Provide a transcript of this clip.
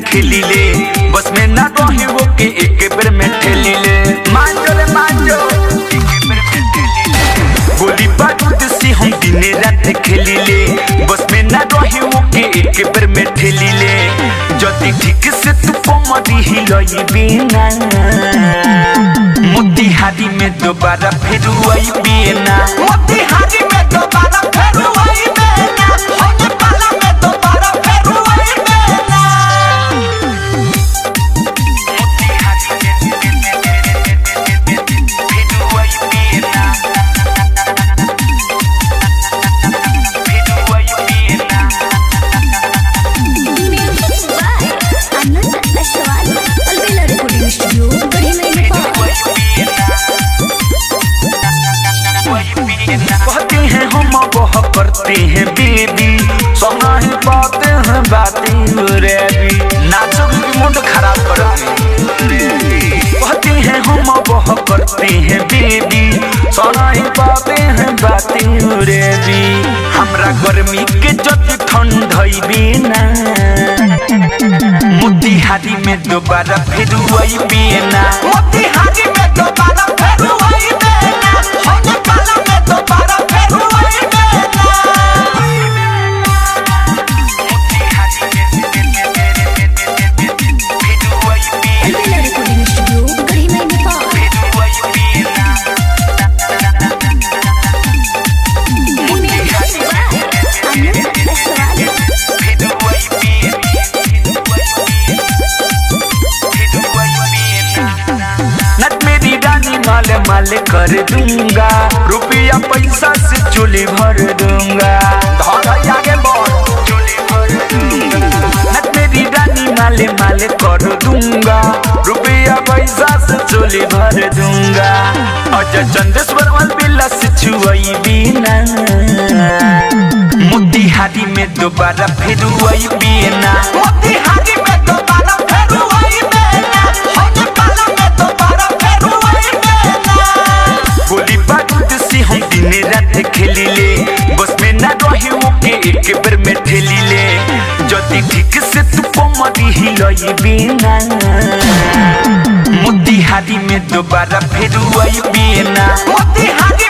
खेली ले, बस में ना रही वो के एक बेर में ठेली ले। मांजो रे मांजो गोली बारूद से हम दिन रात खेली ले, बस में ना रही वो के एक बेर में ठेली ले। जदी ठीक से तू कमरी हिलई बिना, मोतिहारी में दोबारा फिर आई बिना। मोतिहारी में दोबारा फिर आई बिना, होने वाला में दोबारा फिर आई बिना। कहते हैं हम वह करते हैं बेबी, सोना ही बातें हैं बातें रे भी, नाचोगे की मूड खराब करोगे। कहते हैं हम वह करते हैं बेबी, सोना ही बातें हैं बातें रे भी। हमरा गर्मी के जब ठंडई बिना, मोतिहारी में दोबारा फिर आई बिना। मोतिहारी में दोबारा फिर आई बिना, होने वाला में दोबारा फिर आई बिना। माले माले कर दूंगा, रुपया पैसा से चोली भर दूंगा। आगे बढ़ चोली भर दूंगा, नट मेरी रानी माले माले कर दूंगा, रुपया पैसा से चोली भर दूंगा। अजय चंदेश्वर वाल बिल्ला से छुआई बिना, मोतिहारी में दोबारा फिर आई बिना। मोतिहारी में दोबारा फिर आई बिना, होने वाला में दोबारा फिर आई बिना। गोली बारूद से हम दिन रात खेली ले, बस में ना रही वो के एक बेर में ठेली ले। जदी ठीक से तू कमरी हिलई बिना, मोतिहारी में दोबारा फिर आई बिना। मोतिहारी